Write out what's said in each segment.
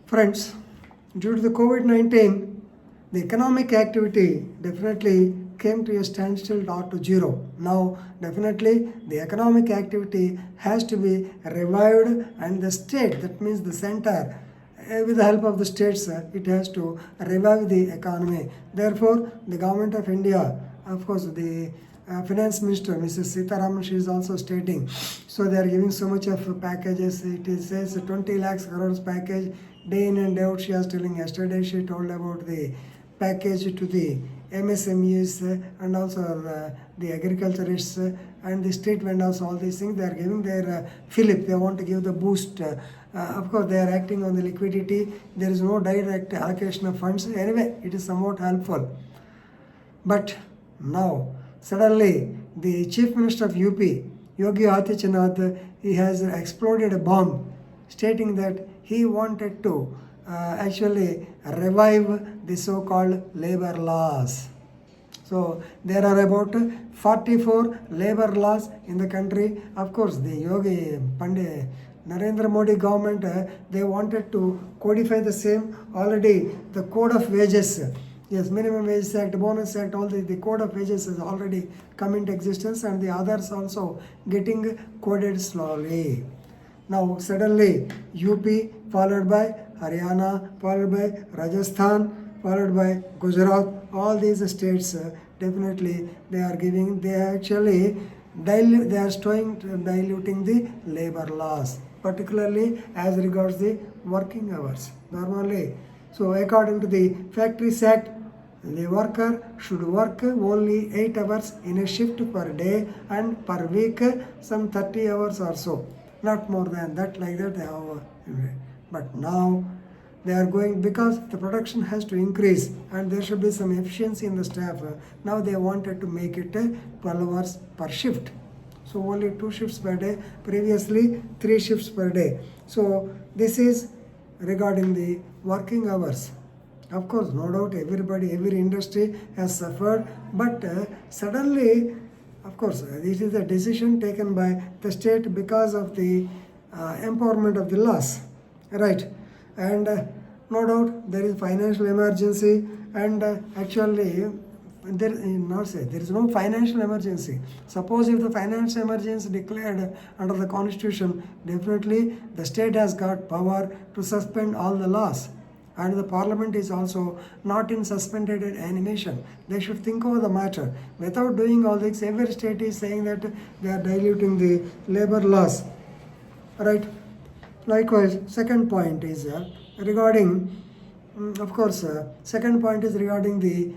Friends, due to the COVID-19, the economic activity definitely came to a standstill or to zero. Now, definitely the economic activity has to be revived, and the state, that means the center, with the help of the states, it has to revive the economy. Therefore, the government of India, of course, the finance minister, Mrs. Sitaraman, she is also stating, so they are giving so much of packages. It is says 20 lakhs crores package, day in and day out. She was telling yesterday, she told about the package to the MSMEs and also the agriculturists and the street vendors, all these things. They are giving their fillip. They want to give the boost. Of course, they are acting on the liquidity. There is no direct allocation of funds. Anyway, it is somewhat helpful. But now, suddenly, the Chief Minister of UP, Yogi Adityanath, he has exploded a bomb, stating that he wanted to actually revive the so-called labor laws. So there are about 44 labor laws in the country. Of course, the Yogi Pandey Narendra Modi government, they wanted to codify the same already. The code of wages, yes, minimum wage act, bonus act, all the code of wages has already come into existence, and the others also getting coded slowly. Now suddenly UP followed by Haryana, followed by Rajasthan, followed by Gujarat, all these states definitely they are giving, they actually they are diluting the labor laws, particularly as regards the working hours. Normally, so according to the Factories Act, the worker should work only 8 hours in a shift per day, and per week some 30 hours or so. Not more than that, like that they have. But now they are going, because the production has to increase and there should be some efficiency in the staff. Now they wanted to make it 12 hours per shift. So only 2 shifts per day, previously 3 shifts per day. So this is regarding the working hours. Of course, no doubt everybody, every industry has suffered, but suddenly, of course, this is a decision taken by the state because of the empowerment of the laws, right? And no doubt there is financial emergency, and actually there is no financial emergency. Suppose if the financial emergency declared under the constitution, definitely the state has got power to suspend all the laws. And the parliament is also not in suspended animation. They should think over the matter. Without doing all this, every state is saying that they are diluting the labor laws, right? Likewise, second point is regarding, of course, second point is regarding the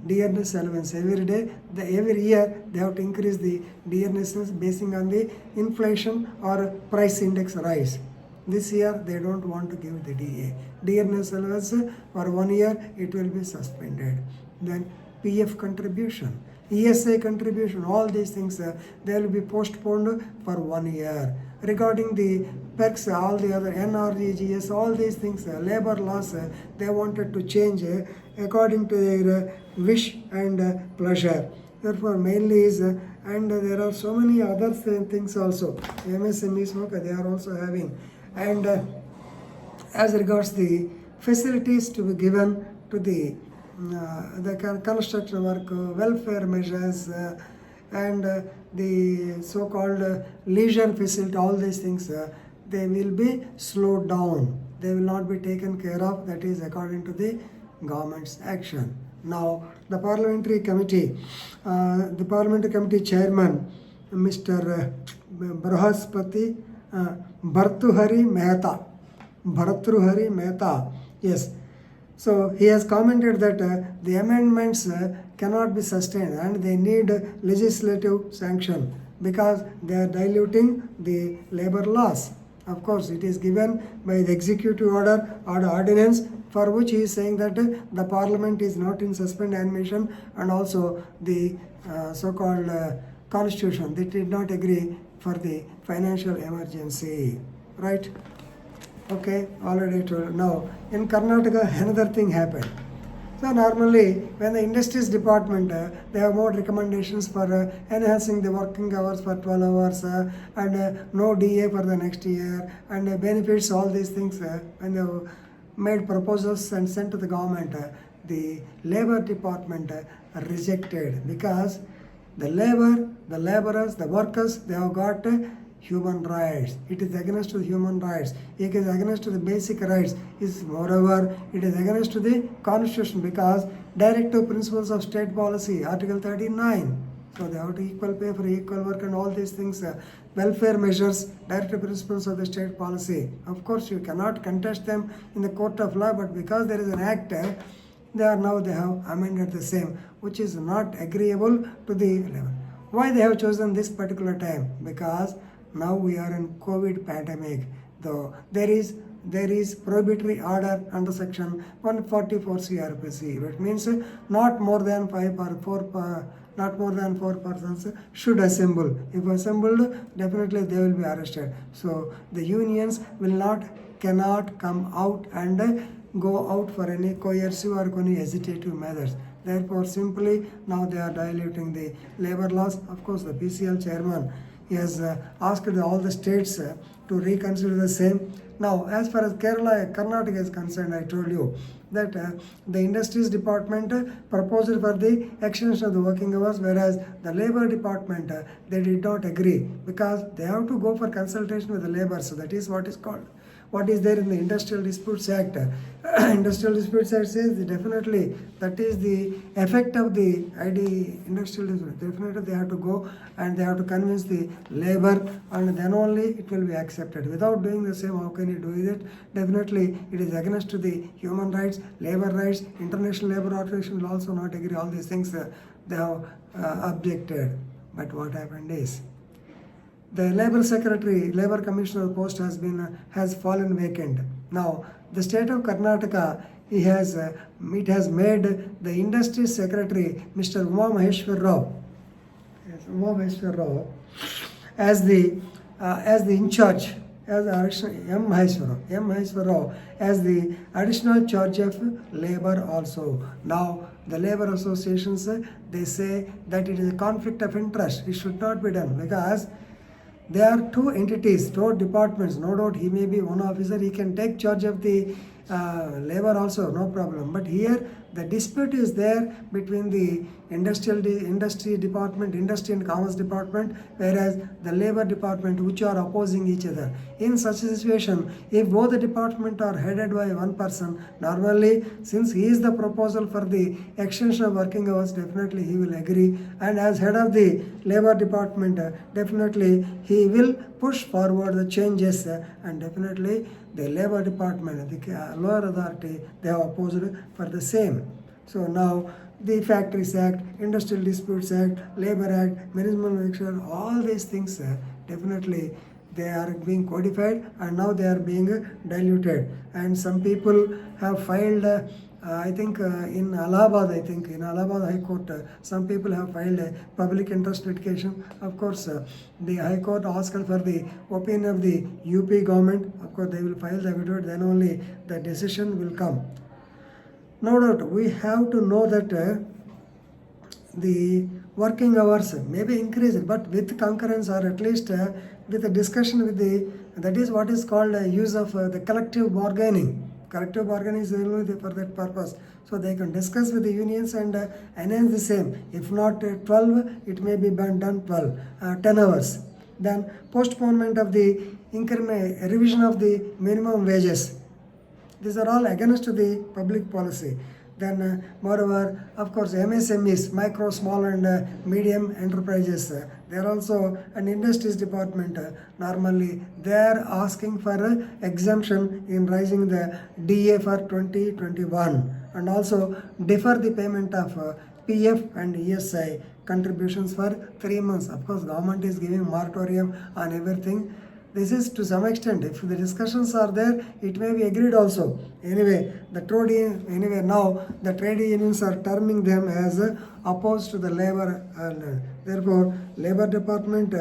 dearness allowance. Every day, every year, they have to increase the dearness basing on the inflation or price index rise. This year, they don't want to give the dearness allowance for 1 year, it will be suspended. Then PF contribution, ESI contribution, all these things, they will be postponed for 1 year. Regarding the perks, all the other NREGS, all these things, labor laws, they wanted to change according to their wish and pleasure. Therefore, mainly is, and there are so many other things also. MSMEs, they are also having. And as regards the facilities to be given to the construction work, welfare measures, and the so-called leisure facility, all these things, they will be slowed down. They will not be taken care of. That is according to the government's action. Now, the parliamentary committee chairman, Mr. Brahaspati Bhartruhari Mehta, yes. So he has commented that the amendments cannot be sustained and they need legislative sanction because they are diluting the labor laws. Of course, it is given by the executive order or ordinance, for which he is saying that the parliament is not in suspend animation, and also the so-called constitution, they did not agree for the financial emergency, right? Okay, already told. Now, in Karnataka, another thing happened. So normally when the industries department, they have more recommendations for enhancing the working hours for 12 hours and no DA for the next year and benefits, all these things when they have made proposals and sent to the government, the labor department rejected because the laborers, the workers, they have got human rights. It is against to the human rights. It is against to the basic rights. Moreover, it is against to the constitution because directive principles of state policy, Article 39. So they have to equal pay for equal work and all these things. Welfare measures, directive principles of the state policy. Of course, you cannot contest them in the court of law, but because there is an act, they have amended the same, which is not agreeable to the level. Why they have chosen this particular time? Because now we are in COVID pandemic. Though there is prohibitory order under section 144 CRPC, which means not more than 4 persons should assemble. If assembled, definitely they will be arrested. So the unions cannot come out and go out for any coercive or any hesitative measures. Therefore, simply now they are diluting the labor laws. Of course, the PCL chairman, he has asked all the states to reconsider the same. Now, as far as Karnataka is concerned, I told you that the industries department proposed for the extension of the working hours, whereas the labor department, they did not agree because they have to go for consultation with the labor. So that is what is called. What is there in the Industrial Disputes Act? Industrial Disputes Act says definitely that is the effect of the industrial dispute. Definitely they have to go and they have to convince the labor and then only it will be accepted. Without doing the same, how can you do it? Definitely it is against to the human rights, labor rights, International Labour Organization will also not agree. All these things they have objected. But what happened is, the labor commissioner post has fallen vacant. Now, the state of Karnataka, it has made the industry secretary, Mr. Uma Maheshwar Rao, as the in charge, as the additional M. Maheshwar Rao, as the additional charge of labor also. Now, the labor associations, they say that it is a conflict of interest. It should not be done because there are two entities, two departments. No doubt he may be one officer, he can take charge of the labor also, no problem. But here the dispute is there between the industry and commerce department, whereas the labor department, which are opposing each other. In such a situation, if both the department are headed by one person, normally since he is the proposal for the extension of working hours, definitely he will agree, and as head of the labor department, definitely he will push forward the changes, and definitely the labor department, the lower authority, they have opposed for the same. So now the Factories Act, Industrial Disputes Act, Labor Act, Minimum Wage, all these things definitely they are being codified and now they are being diluted. And some people have filed, I think in Allahabad High Court, some people have filed a public interest litigation. Of course, the High Court asked for the opinion of the UP government. Of course, they will file the affidavit, then only the decision will come. No doubt, we have to know that the working hours may be increased, but with concurrence or at least with a discussion with that is what is called use of the collective bargaining. Collective bargaining is only for that purpose. So they can discuss with the unions and enhance the same. If not 12, it may be done 10 hours. Then postponement of the revision of the minimum wages. These are all against the public policy. Then moreover, of course, MSMEs, micro, small and medium enterprises, they are also an industries department. Normally, they are asking for exemption in raising the DA for 2021 and also defer the payment of PF and ESI contributions for 3 months. Of course, government is giving moratorium on everything. This is to some extent, if the discussions are there, it may be agreed also. Anyway, now the trade unions are terming them as opposed to the labor. Therefore, labor department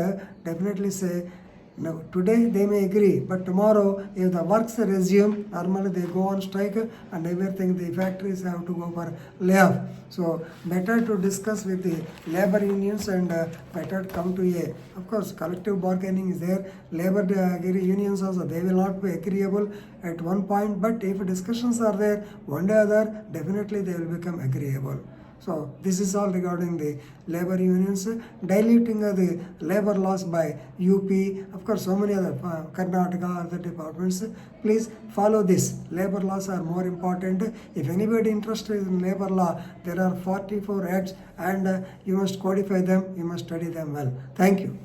definitely say Now, today they may agree, but tomorrow, if the works resume, normally they go on strike and everything, the factories have to go for layoff. So, better to discuss with the labor unions and better come to a, of course, collective bargaining is there. Labor unions also, they will not be agreeable at one point, but if discussions are there, one day or other, definitely they will become agreeable. So this is all regarding the labor unions, diluting the labor laws by UP, of course so many other, Karnataka, other departments. Please follow this. Labor laws are more important. If anybody interested in labor law, there are 44 acts and you must codify them, you must study them well. Thank you.